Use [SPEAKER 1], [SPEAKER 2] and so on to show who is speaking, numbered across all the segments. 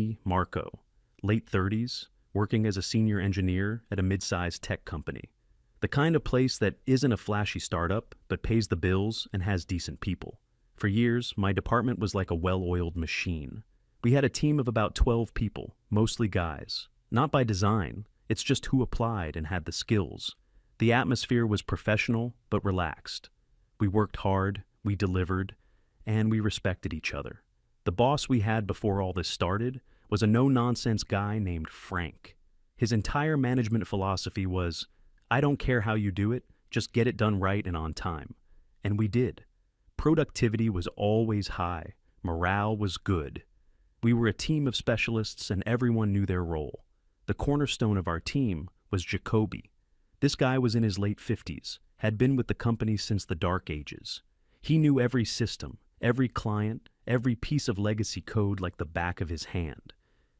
[SPEAKER 1] me, Marco, late 30s, working as a senior engineer at a mid-sized tech company. The kind of place that isn't a flashy startup, but pays the bills and has decent people. For years, my department was like a well-oiled machine. We had a team of about 12 people, mostly guys. Not by design, it's just who applied and had the skills. The atmosphere was professional, but relaxed. We worked hard, we delivered, and we respected each other. The boss we had before all this started was a no-nonsense guy named Frank. His entire management philosophy was, I don't care how you do it, just get it done right and on time. And we did. Productivity was always high. Morale was good. We were a team of specialists and everyone knew their role. The cornerstone of our team was Jacoby. This guy was in his late 50s, had been with the company since the dark ages. He knew every system, every client, every piece of legacy code like the back of his hand.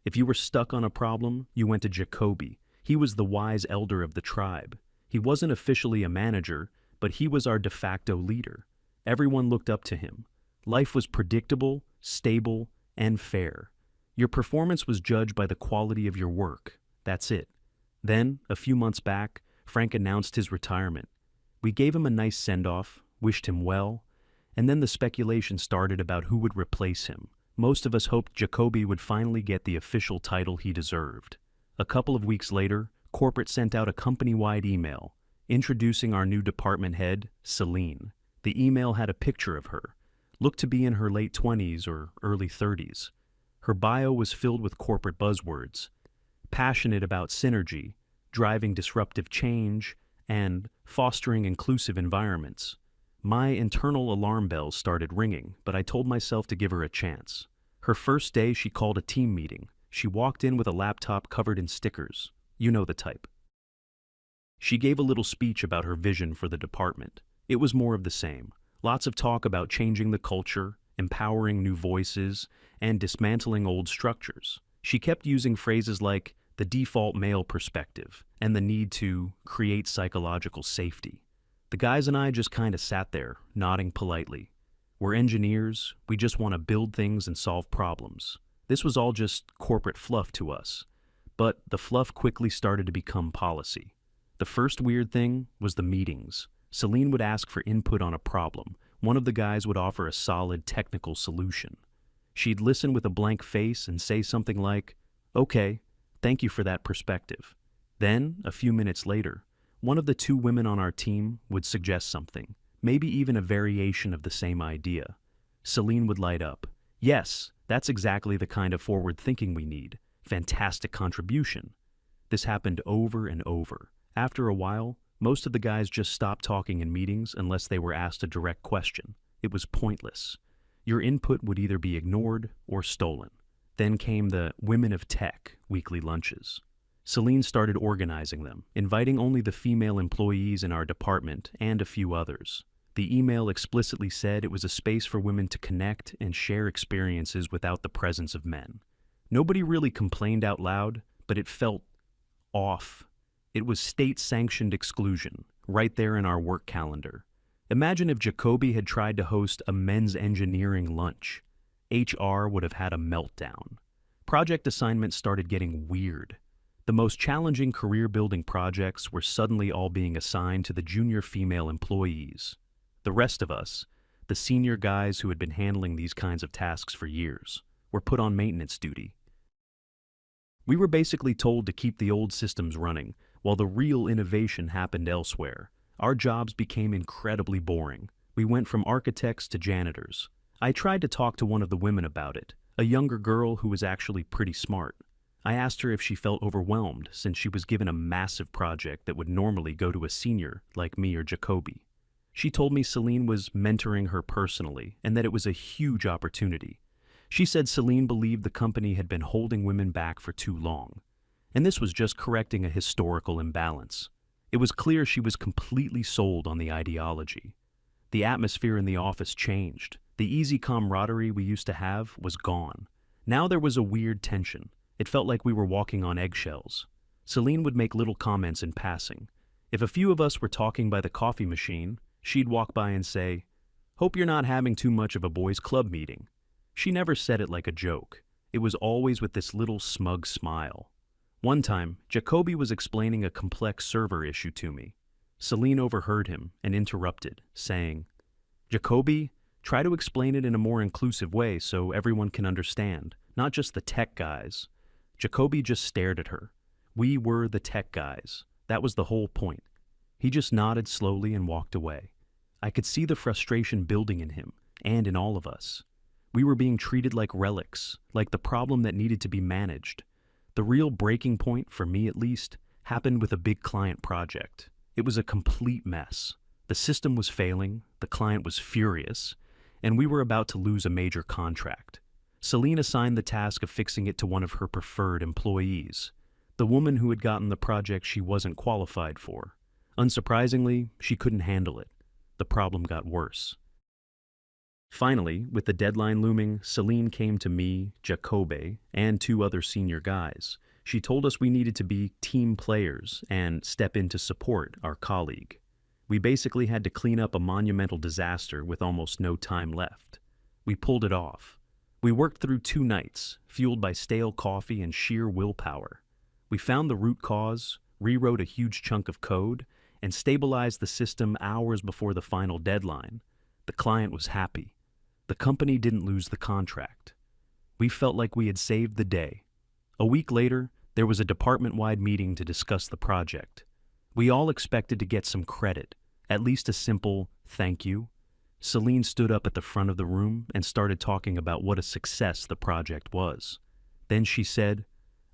[SPEAKER 1] If you were stuck on a problem, you went to Jacoby. He was the wise elder of the tribe. He wasn't officially a manager, but he was our de facto leader. Everyone looked up to him. Life was predictable, stable, and fair. Your performance was judged by the quality of your work. That's it. Then, a few months back, Frank announced his retirement. We gave him a nice send-off, wished him well, and then the speculation started about who would replace him. Most of us hoped Jacoby would finally get the official title he deserved. A couple of weeks later, corporate sent out a company-wide email introducing our new department head, Celine. The email had a picture of her, looked to be in her late 20s or early 30s. Her bio was filled with corporate buzzwords, passionate about synergy, driving disruptive change, and fostering inclusive environments. My internal alarm bells started ringing, but I told myself to give her a chance. Her first day, she called a team meeting. She walked in with a laptop covered in stickers. You know the type. She gave a little speech about her vision for the department. It was more of the same. Lots of talk about changing the culture, empowering new voices, and dismantling old structures. She kept using phrases like the default male perspective and the need to create psychological safety. The guys and I just kind of sat there, nodding politely. We're engineers, we just want to build things and solve problems. This was all just corporate fluff to us. But the fluff quickly started to become policy. The first weird thing was the meetings. Celine would ask for input on a problem. One of the guys would offer a solid technical solution. She'd listen with a blank face and say something like, "Okay, thank you for that perspective." Then, a few minutes later, one of the two women on our team would suggest something, maybe even a variation of the same idea. Celine would light up. "Yes, that's exactly the kind of forward thinking we need. Fantastic contribution." This happened over and over. After a while, most of the guys just stopped talking in meetings unless they were asked a direct question. It was pointless. Your input would either be ignored or stolen. Then came the Women of Tech weekly lunches. Celine started organizing them, inviting only the female employees in our department and a few others. The email explicitly said it was a space for women to connect and share experiences without the presence of men. Nobody really complained out loud, but it felt off. It was state-sanctioned exclusion, right there in our work calendar. Imagine if Jacoby had tried to host a men's engineering lunch. HR would have had a meltdown. Project assignments started getting weird. The most challenging career-building projects were suddenly all being assigned to the junior female employees. The rest of us, the senior guys who had been handling these kinds of tasks for years, were put on maintenance duty. We were basically told to keep the old systems running, while the real innovation happened elsewhere. Our jobs became incredibly boring. We went from architects to janitors. I tried to talk to one of the women about it, a younger girl who was actually pretty smart. I asked her if she felt overwhelmed since she was given a massive project that would normally go to a senior like me or Jacoby. She told me Celine was mentoring her personally and that it was a huge opportunity. She said Celine believed the company had been holding women back for too long. And this was just correcting a historical imbalance. It was clear she was completely sold on the ideology. The atmosphere in the office changed. The easy camaraderie we used to have was gone. Now there was a weird tension. It felt like we were walking on eggshells. Celine would make little comments in passing. If a few of us were talking by the coffee machine, she'd walk by and say, "Hope you're not having too much of a boys' club meeting." She never said it like a joke. it was always with this little smug smile. One time, Jacoby was explaining a complex server issue to me. Celine overheard him and interrupted, saying, "Jacoby, try to explain it in a more inclusive way so everyone can understand, not just the tech guys." Jacoby just stared at her. We were the tech guys. That was the whole point. He just nodded slowly and walked away. I could see the frustration building in him, and in all of us. We were being treated like relics, like the problem that needed to be managed. The real breaking point, for me at least, happened with a big client project. It was a complete mess. The system was failing, the client was furious, and we were about to lose a major contract. Celine assigned the task of fixing it to one of her preferred employees, the woman who had gotten the project she wasn't qualified for. Unsurprisingly, she couldn't handle it. The problem got worse. Finally, with the deadline looming, Celine came to me, Jacobe, and 2 other senior guys. She told us we needed to be team players and step in to support our colleague. We basically had to clean up a monumental disaster with almost no time left. We pulled it off. We worked through 2 nights, fueled by stale coffee and sheer willpower. We found the root cause, rewrote a huge chunk of code, and stabilized the system hours before the final deadline. The client was happy. The company didn't lose the contract. We felt like we had saved the day. A week later, there was a department-wide meeting to discuss the project. We all expected to get some credit, at least a simple thank you. Celine stood up at the front of the room and started talking about what a success the project was. Then she said,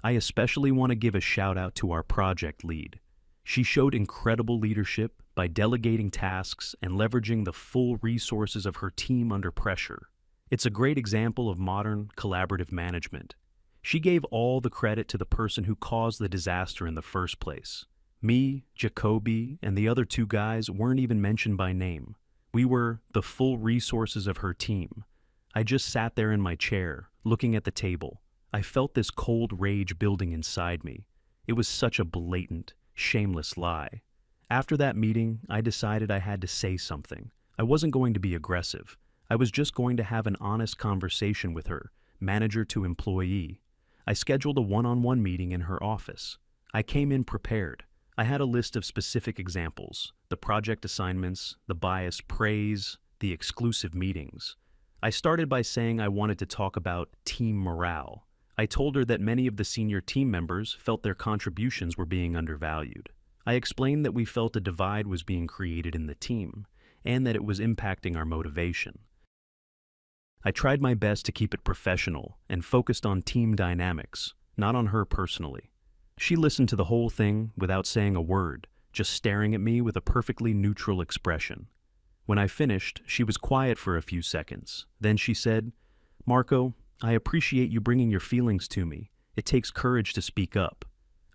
[SPEAKER 1] "I especially want to give a shout out to our project lead. She showed incredible leadership by delegating tasks and leveraging the full resources of her team under pressure. It's a great example of modern collaborative management. She gave all the credit to the person who caused the disaster in the first place. Me, Jacoby, and the other 2 guys weren't even mentioned by name. We were the full resources of her team. I just sat there in my chair, looking at the table. I felt this cold rage building inside me. It was such a blatant, shameless lie. After that meeting, I decided I had to say something. I wasn't going to be aggressive. I was just going to have an honest conversation with her, manager to employee. I scheduled a one-on-one meeting in her office. I came in prepared. I had a list of specific examples, the project assignments, the biased praise, the exclusive meetings. I started by saying I wanted to talk about team morale. I told her that many of the senior team members felt their contributions were being undervalued. I explained that we felt a divide was being created in the team, and that it was impacting our motivation. I tried my best to keep it professional and focused on team dynamics, not on her personally. She listened to the whole thing without saying a word, just staring at me with a perfectly neutral expression. When I finished, she was quiet for a few seconds. Then she said, "Marco, I appreciate you bringing your feelings to me. It takes courage to speak up."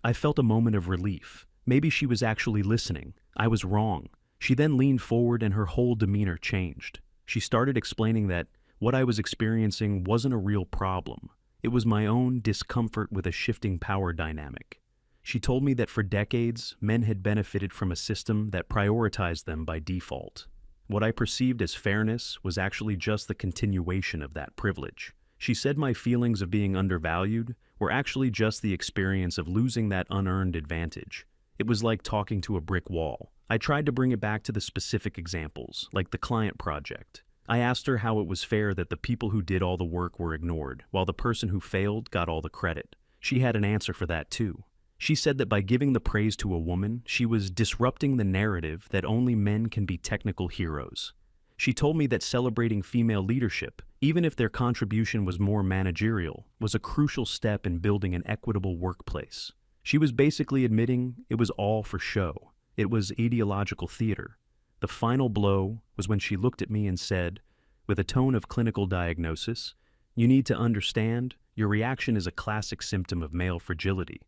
[SPEAKER 1] I felt a moment of relief. Maybe she was actually listening. I was wrong. She then leaned forward and her whole demeanor changed. She started explaining that what I was experiencing wasn't a real problem. It was my own discomfort with a shifting power dynamic. She told me that for decades, men had benefited from a system that prioritized them by default. What I perceived as fairness was actually just the continuation of that privilege. She said my feelings of being undervalued were actually just the experience of losing that unearned advantage. It was like talking to a brick wall. I tried to bring it back to the specific examples, like the client project. I asked her how it was fair that the people who did all the work were ignored, while the person who failed got all the credit. She had an answer for that too. She said that by giving the praise to a woman, she was disrupting the narrative that only men can be technical heroes. She told me that celebrating female leadership, even if their contribution was more managerial, was a crucial step in building an equitable workplace. She was basically admitting it was all for show. It was ideological theater. The final blow was when she looked at me and said, with a tone of clinical diagnosis, "You need to understand, your reaction is a classic symptom of male fragility.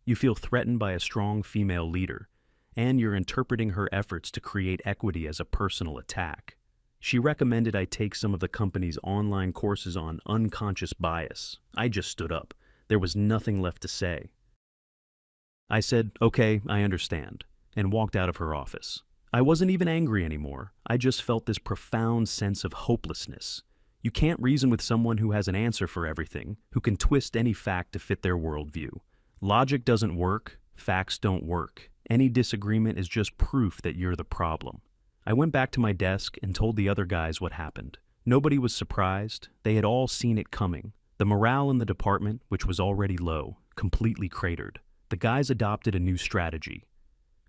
[SPEAKER 1] You feel threatened by a strong female leader, and you're interpreting her efforts to create equity as a personal attack." She recommended I take some of the company's online courses on unconscious bias. I just stood up. There was nothing left to say. I said, "Okay, I understand," and walked out of her office. I wasn't even angry anymore. I just felt this profound sense of hopelessness. You can't reason with someone who has an answer for everything, who can twist any fact to fit their worldview. Logic doesn't work, facts don't work. Any disagreement is just proof that you're the problem. I went back to my desk and told the other guys what happened. Nobody was surprised. They had all seen it coming. The morale in the department, which was already low, completely cratered. The guys adopted a new strategy: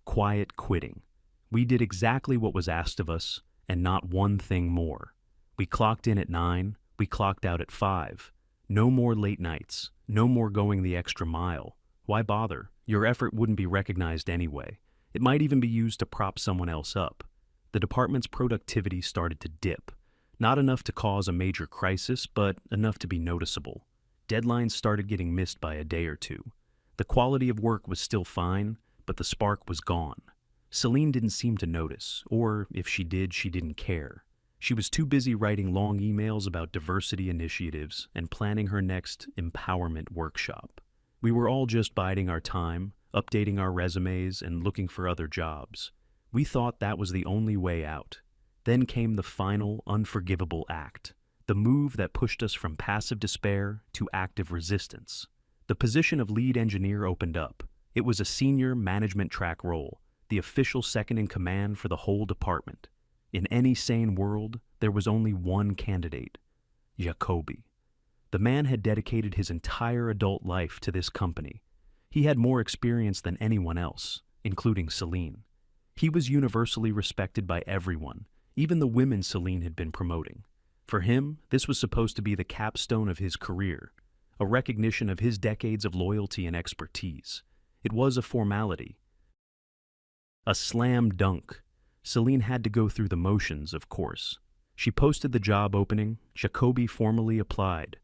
[SPEAKER 1] quiet quitting. We did exactly what was asked of us, and not one thing more. We clocked in at 9, we clocked out at 5. No more late nights, no more going the extra mile. Why bother? Your effort wouldn't be recognized anyway. It might even be used to prop someone else up. The department's productivity started to dip. Not enough to cause a major crisis, but enough to be noticeable. Deadlines started getting missed by a day or two. The quality of work was still fine, but the spark was gone. Celine didn't seem to notice, or if she did, she didn't care. She was too busy writing long emails about diversity initiatives and planning her next empowerment workshop. We were all just biding our time, updating our resumes, and looking for other jobs. We thought that was the only way out. Then came the final, unforgivable act, the move that pushed us from passive despair to active resistance. The position of lead engineer opened up. It was a senior management track role, the official second in command for the whole department. In any sane world, there was only one candidate: Jacoby. The man had dedicated his entire adult life to this company. He had more experience than anyone else, including Celine. He was universally respected by everyone, even the women Celine had been promoting. For him, this was supposed to be the capstone of his career, a recognition of his decades of loyalty and expertise. It was a formality, a slam dunk. Celine had to go through the motions, of course. She posted the job opening. Jacoby formally applied.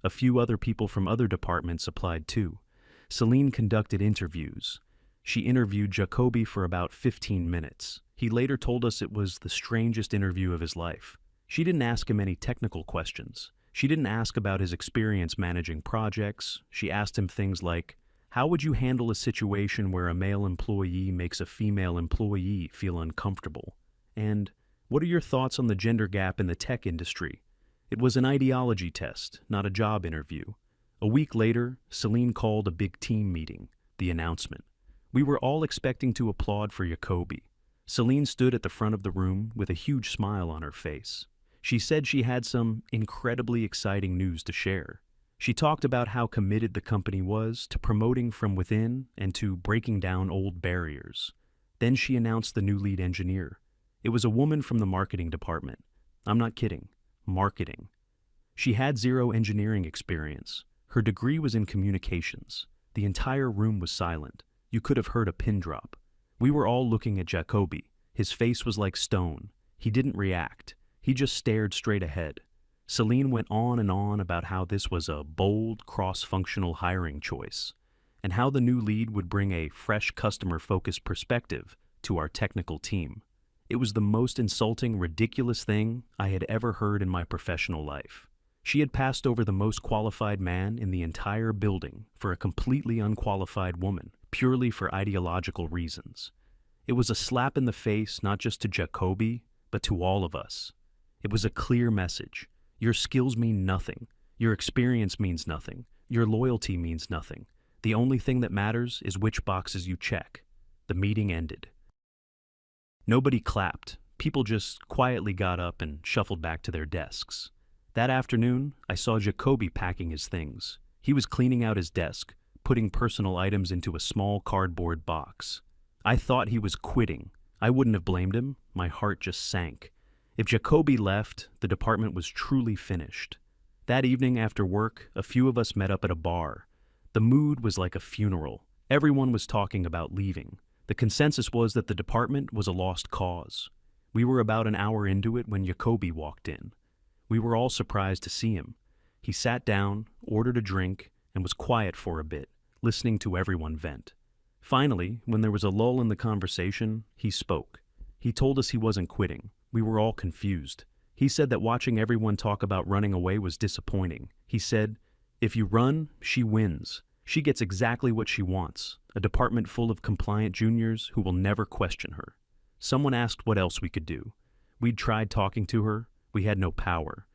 [SPEAKER 1] A few other people from other departments applied too. Celine conducted interviews. She interviewed Jacoby for about 15 minutes. He later told us it was the strangest interview of his life. She didn't ask him any technical questions. She didn't ask about his experience managing projects. She asked him things like, how would you handle a situation where a male employee makes a female employee feel uncomfortable? And what are your thoughts on the gender gap in the tech industry? It was an ideology test, not a job interview. A week later, Celine called a big team meeting, the announcement. We were all expecting to applaud for Jacoby. Celine stood at the front of the room with a huge smile on her face. She said she had some incredibly exciting news to share. She talked about how committed the company was to promoting from within and to breaking down old barriers. Then she announced the new lead engineer. It was a woman from the marketing department. I'm not kidding. Marketing. She had zero engineering experience. Her degree was in communications. The entire room was silent. You could have heard a pin drop. We were all looking at Jacoby. His face was like stone. He didn't react. He just stared straight ahead. Celine went on and on about how this was a bold, cross-functional hiring choice, and how the new lead would bring a fresh customer-focused perspective to our technical team. It was the most insulting, ridiculous thing I had ever heard in my professional life. She had passed over the most qualified man in the entire building for a completely unqualified woman, purely for ideological reasons. It was a slap in the face not just to Jacoby, but to all of us. It was a clear message. Your skills mean nothing. Your experience means nothing. Your loyalty means nothing. The only thing that matters is which boxes you check. The meeting ended. Nobody clapped. People just quietly got up and shuffled back to their desks. That afternoon, I saw Jacoby packing his things. He was cleaning out his desk, putting personal items into a small cardboard box. I thought he was quitting. I wouldn't have blamed him. My heart just sank. If Jacoby left, the department was truly finished. That evening after work, a few of us met up at a bar. The mood was like a funeral. Everyone was talking about leaving. The consensus was that the department was a lost cause. We were about an hour into it when Jacoby walked in. We were all surprised to see him. He sat down, ordered a drink, and was quiet for a bit, listening to everyone vent. Finally, when there was a lull in the conversation, he spoke. He told us he wasn't quitting. We were all confused. He said that watching everyone talk about running away was disappointing. He said, if you run, she wins. She gets exactly what she wants, a department full of compliant juniors who will never question her. Someone asked what else we could do. We'd tried talking to her. We had no power.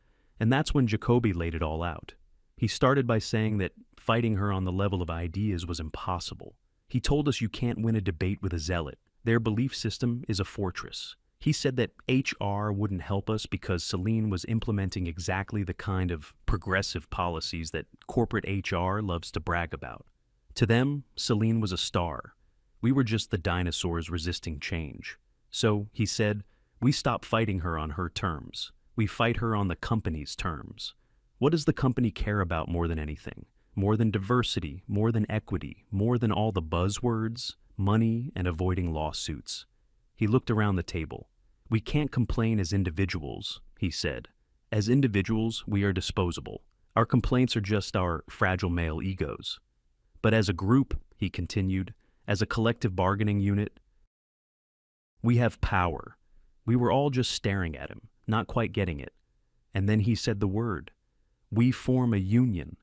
[SPEAKER 1] And that's when Jacoby laid it all out. He started by saying that fighting her on the level of ideas was impossible. He told us you can't win a debate with a zealot. Their belief system is a fortress. He said that HR wouldn't help us because Celine was implementing exactly the kind of progressive policies that corporate HR loves to brag about. To them, Celine was a star. We were just the dinosaurs resisting change. So, he said, we stop fighting her on her terms. We fight her on the company's terms. What does the company care about more than anything? More than diversity, more than equity, more than all the buzzwords, money, and avoiding lawsuits? He looked around the table. We can't complain as individuals, he said. As individuals, we are disposable. Our complaints are just our fragile male egos. But as a group, he continued, as a collective bargaining unit, we have power. We were all just staring at him, not quite getting it. And then he said the word. We form a union.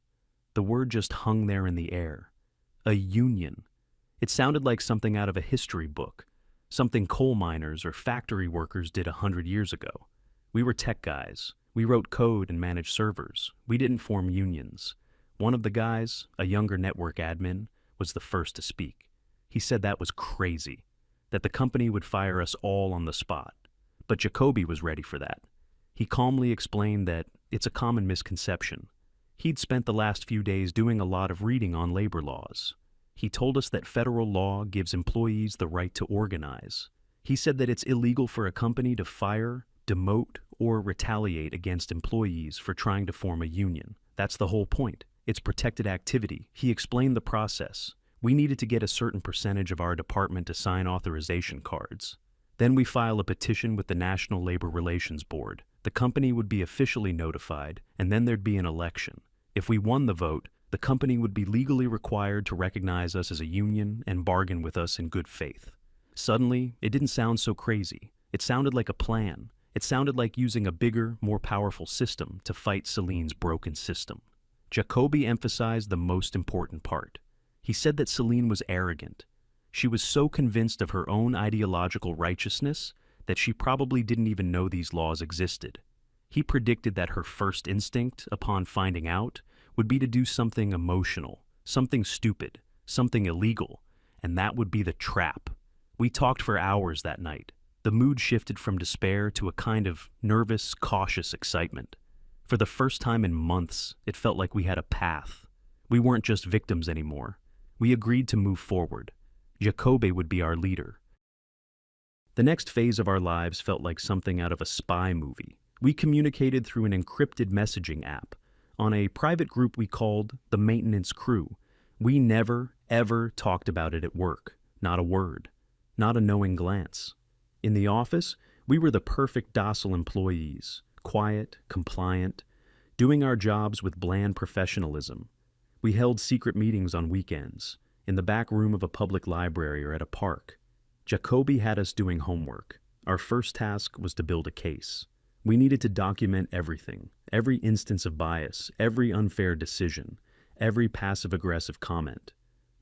[SPEAKER 1] The word just hung there in the air. A union. It sounded like something out of a history book, something coal miners or factory workers did 100 years ago. We were tech guys. We wrote code and managed servers. We didn't form unions. One of the guys, a younger network admin, was the first to speak. He said that was crazy, that the company would fire us all on the spot. But Jacoby was ready for that. He calmly explained that it's a common misconception. He'd spent the last few days doing a lot of reading on labor laws. He told us that federal law gives employees the right to organize. He said that it's illegal for a company to fire, demote, or retaliate against employees for trying to form a union. That's the whole point. It's protected activity. He explained the process. We needed to get a certain percentage of our department to sign authorization cards. Then we file a petition with the National Labor Relations Board. The company would be officially notified, and then there'd be an election. If we won the vote, the company would be legally required to recognize us as a union and bargain with us in good faith. Suddenly, it didn't sound so crazy. It sounded like a plan. It sounded like using a bigger, more powerful system to fight Celine's broken system. Jacoby emphasized the most important part. He said that Celine was arrogant. She was so convinced of her own ideological righteousness that she probably didn't even know these laws existed. He predicted that her first instinct, upon finding out, would be to do something emotional, something stupid, something illegal, and that would be the trap. We talked for hours that night. The mood shifted from despair to a kind of nervous, cautious excitement. For the first time in months, it felt like we had a path. We weren't just victims anymore. We agreed to move forward. Jacoby would be our leader. The next phase of our lives felt like something out of a spy movie. We communicated through an encrypted messaging app on a private group we called the Maintenance Crew. We never, ever talked about it at work. Not a word. Not a knowing glance. In the office, we were the perfect docile employees, quiet, compliant, doing our jobs with bland professionalism. We held secret meetings on weekends, in the back room of a public library or at a park. Jacoby had us doing homework. Our first task was to build a case. We needed to document everything, every instance of bias, every unfair decision, every passive-aggressive comment.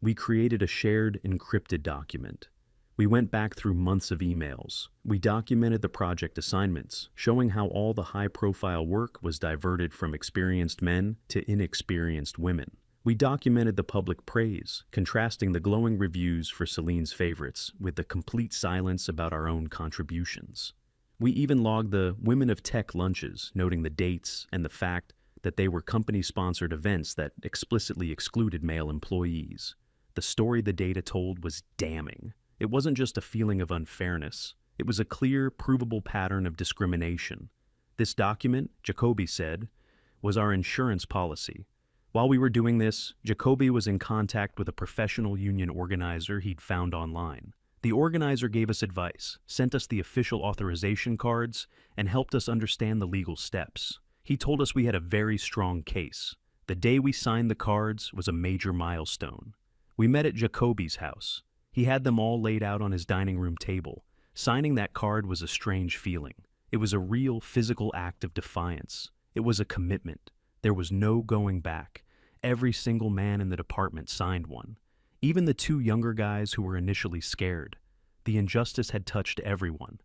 [SPEAKER 1] We created a shared, encrypted document. We went back through months of emails. We documented the project assignments, showing how all the high-profile work was diverted from experienced men to inexperienced women. We documented the public praise, contrasting the glowing reviews for Celine's favorites with the complete silence about our own contributions. We even logged the Women of Tech lunches, noting the dates and the fact that they were company-sponsored events that explicitly excluded male employees. The story the data told was damning. It wasn't just a feeling of unfairness. It was a clear, provable pattern of discrimination. This document, Jacoby said, was our insurance policy. While we were doing this, Jacoby was in contact with a professional union organizer he'd found online. The organizer gave us advice, sent us the official authorization cards, and helped us understand the legal steps. He told us we had a very strong case. The day we signed the cards was a major milestone. We met at Jacoby's house. He had them all laid out on his dining room table. Signing that card was a strange feeling. It was a real physical act of defiance. It was a commitment. There was no going back. Every single man in the department signed one. Even the two younger guys who were initially scared. The injustice had touched everyone.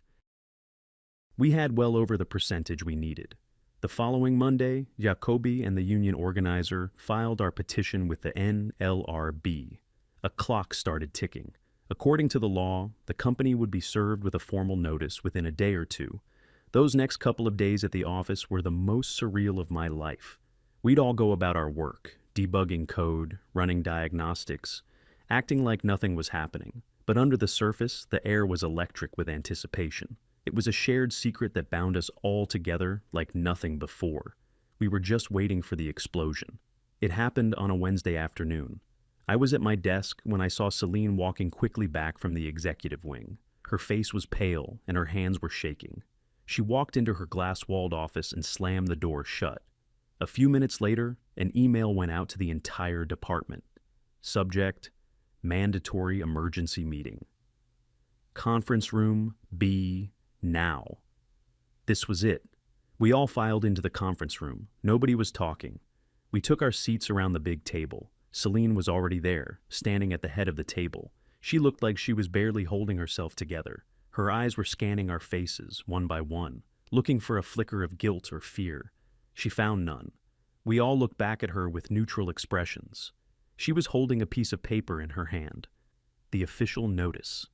[SPEAKER 1] We had well over the percentage we needed. The following Monday, Jacoby and the union organizer filed our petition with the NLRB. A clock started ticking. According to the law, the company would be served with a formal notice within a day or two. Those next couple of days at the office were the most surreal of my life. We'd all go about our work, debugging code, running diagnostics, acting like nothing was happening. But under the surface, the air was electric with anticipation. It was a shared secret that bound us all together like nothing before. We were just waiting for the explosion. It happened on a Wednesday afternoon. I was at my desk when I saw Celine walking quickly back from the executive wing. Her face was pale and her hands were shaking. She walked into her glass-walled office and slammed the door shut. A few minutes later, an email went out to the entire department. Subject: Mandatory Emergency Meeting. Conference Room B now. This was it. We all filed into the conference room. Nobody was talking. We took our seats around the big table. Celine was already there, standing at the head of the table. She looked like she was barely holding herself together. Her eyes were scanning our faces, one by one, looking for a flicker of guilt or fear. She found none. We all looked back at her with neutral expressions. She was holding a piece of paper in her hand. The official notice.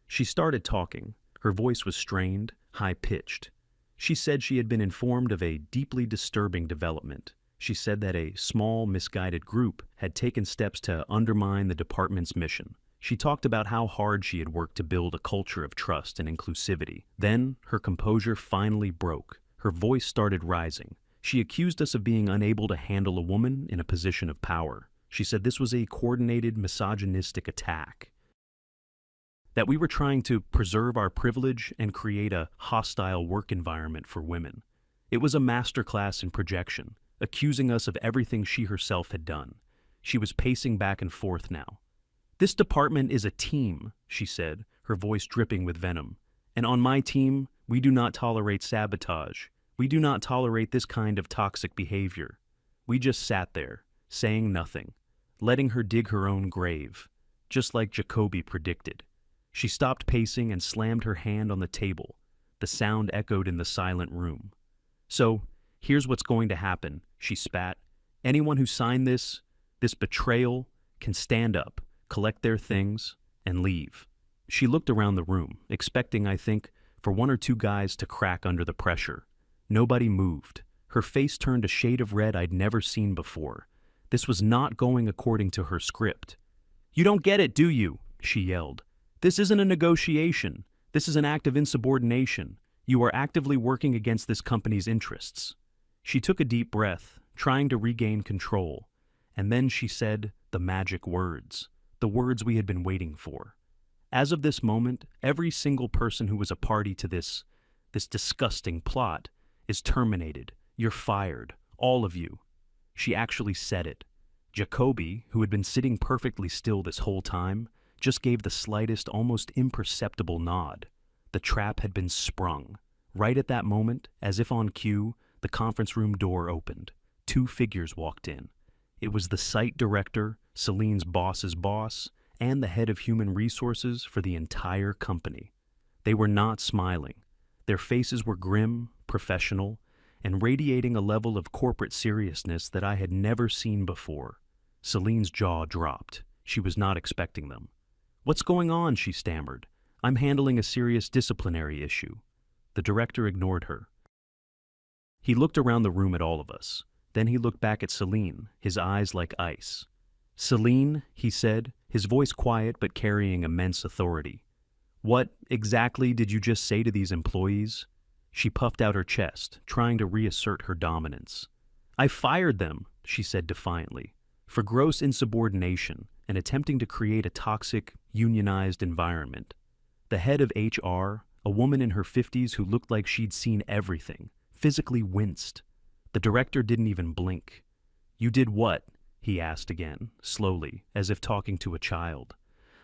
[SPEAKER 1] She started talking. Her voice was strained, high-pitched. She said she had been informed of a deeply disturbing development. She said that a small, misguided group had taken steps to undermine the department's mission. She talked about how hard she had worked to build a culture of trust and inclusivity. Then, her composure finally broke. Her voice started rising. She accused us of being unable to handle a woman in a position of power. She said this was a coordinated, misogynistic attack. That we were trying to preserve our privilege and create a hostile work environment for women. It was a masterclass in projection, accusing us of everything she herself had done. She was pacing back and forth now. "This department is a team," she said, her voice dripping with venom. "And on my team, we do not tolerate sabotage. We do not tolerate this kind of toxic behavior." We just sat there, saying nothing, letting her dig her own grave, just like Jacoby predicted. She stopped pacing and slammed her hand on the table. The sound echoed in the silent room. "So, here's what's going to happen," she spat. "Anyone who signed this betrayal, can stand up, collect their things, and leave." She looked around the room, expecting, I think, for one or two guys to crack under the pressure. Nobody moved. Her face turned a shade of red I'd never seen before. This was not going according to her script. "You don't get it, do you?" she yelled. "This isn't a negotiation. This is an act of insubordination. You are actively working against this company's interests." She took a deep breath, trying to regain control, and then she said the magic words, the words we had been waiting for. "As of this moment, every single person who was a party to this disgusting plot is terminated. You're fired, all of you." She actually said it. Jacoby, who had been sitting perfectly still this whole time, just gave the slightest, almost imperceptible nod. The trap had been sprung. Right at that moment, as if on cue, the conference room door opened. Two figures walked in. It was the site director, Celine's boss's boss, and the head of human resources for the entire company. They were not smiling. Their faces were grim, professional, and radiating a level of corporate seriousness that I had never seen before. Celine's jaw dropped. She was not expecting them. "What's going on?" she stammered. "I'm handling a serious disciplinary issue." The director ignored her. He looked around the room at all of us. Then he looked back at Celine, his eyes like ice. "Celine," he said, his voice quiet but carrying immense authority. "What exactly did you just say to these employees?" She puffed out her chest, trying to reassert her dominance. "I fired them," she said defiantly, "for gross insubordination and attempting to create a toxic, unionized environment." The head of HR, a woman in her 50s who looked like she'd seen everything, physically winced. The director didn't even blink. "You did what?" he asked again, slowly, as if talking to a child.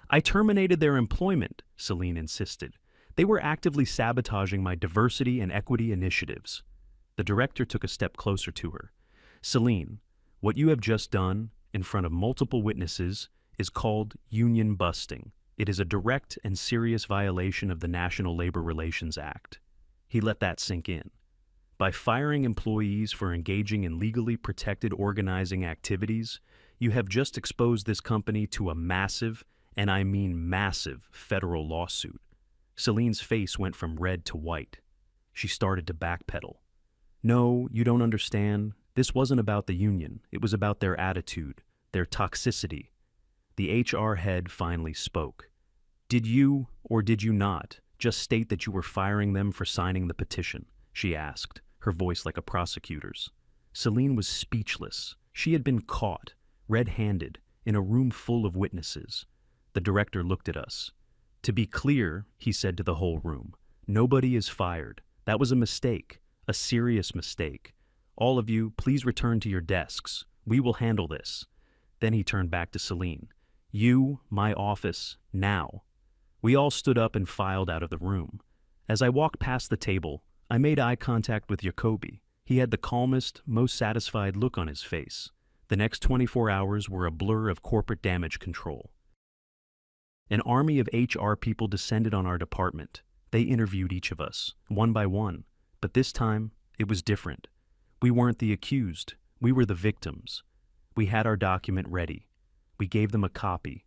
[SPEAKER 1] "I terminated their employment," Celine insisted. "They were actively sabotaging my diversity and equity initiatives." The director took a step closer to her. "Celine, what you have just done, in front of multiple witnesses, is called union busting. It is a direct and serious violation of the National Labor Relations Act." He let that sink in. By firing employees for engaging in legally protected organizing activities, you have just exposed this company to a massive, and I mean massive, federal lawsuit. Celine's face went from red to white. She started to backpedal. No, you don't understand. This wasn't about the union. It was about their attitude, their toxicity. The HR head finally spoke. Did you, or did you not, just state that you were firing them for signing the petition? She asked, her voice like a prosecutor's. Celine was speechless. She had been caught, red-handed, in a room full of witnesses. The director looked at us. To be clear, he said to the whole room, nobody is fired. That was a mistake, a serious mistake. All of you, please return to your desks. We will handle this. Then he turned back to Celine. You, my office, now. We all stood up and filed out of the room. As I walked past the table, I made eye contact with Jacoby. He had the calmest, most satisfied look on his face. The next 24 hours were a blur of corporate damage control. An army of HR people descended on our department. They interviewed each of us, one by one. But this time, it was different. We weren't the accused. We were the victims. We had our document ready. We gave them a copy.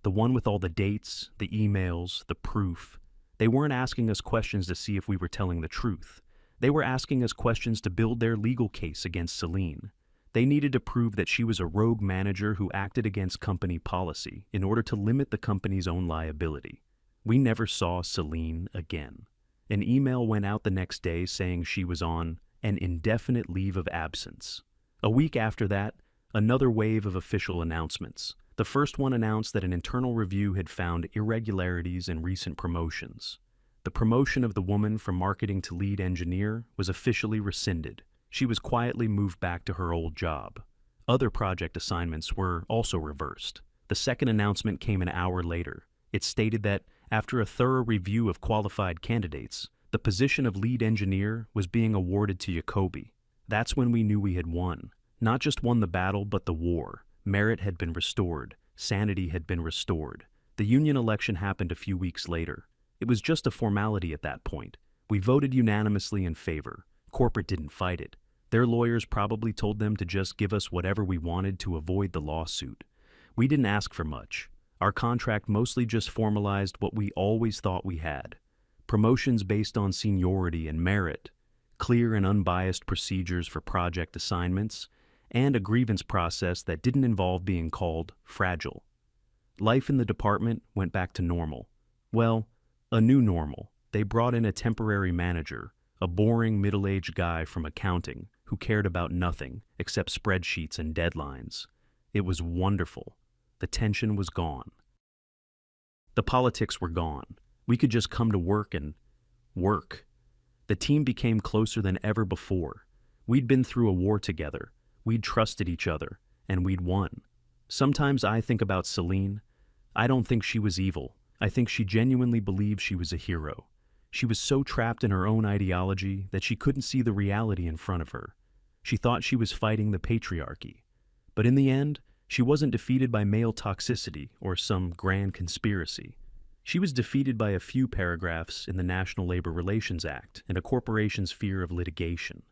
[SPEAKER 1] The one with all the dates, the emails, the proof. They weren't asking us questions to see if we were telling the truth. They were asking us questions to build their legal case against Celine. They needed to prove that she was a rogue manager who acted against company policy in order to limit the company's own liability. We never saw Celine again. An email went out the next day saying she was on an indefinite leave of absence. A week after that, another wave of official announcements. The first one announced that an internal review had found irregularities in recent promotions. The promotion of the woman from marketing to lead engineer was officially rescinded. She was quietly moved back to her old job. Other project assignments were also reversed. The second announcement came an hour later. It stated that, after a thorough review of qualified candidates, the position of lead engineer was being awarded to Jacoby. That's when we knew we had won. Not just won the battle, but the war. Merit had been restored. Sanity had been restored. The union election happened a few weeks later. It was just a formality at that point. We voted unanimously in favor. Corporate didn't fight it. Their lawyers probably told them to just give us whatever we wanted to avoid the lawsuit. We didn't ask for much. Our contract mostly just formalized what we always thought we had. Promotions based on seniority and merit, clear and unbiased procedures for project assignments, and a grievance process that didn't involve being called fragile. Life in the department went back to normal. Well, a new normal. They brought in a temporary manager, a boring middle-aged guy from accounting who cared about nothing except spreadsheets and deadlines. It was wonderful. The tension was gone. The politics were gone. We could just come to work and work. The team became closer than ever before. We'd been through a war together. We'd trusted each other, and we'd won. Sometimes I think about Celine. I don't think she was evil. I think she genuinely believed she was a hero. She was so trapped in her own ideology that she couldn't see the reality in front of her. She thought she was fighting the patriarchy. But in the end, she wasn't defeated by male toxicity or some grand conspiracy. She was defeated by a few paragraphs in the National Labor Relations Act and a corporation's fear of litigation.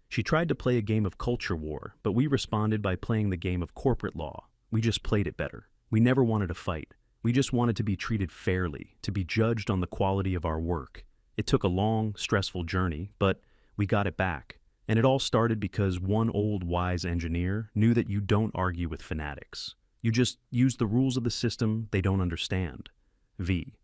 [SPEAKER 1] She tried to play a game of culture war, but we responded by playing the game of corporate law. We just played it better. We never wanted to fight. We just wanted to be treated fairly, to be judged on the quality of our work. It took a long, stressful journey, but we got it back. And it all started because one old, wise engineer knew that you don't argue with fanatics. You just use the rules of the system they don't understand. V.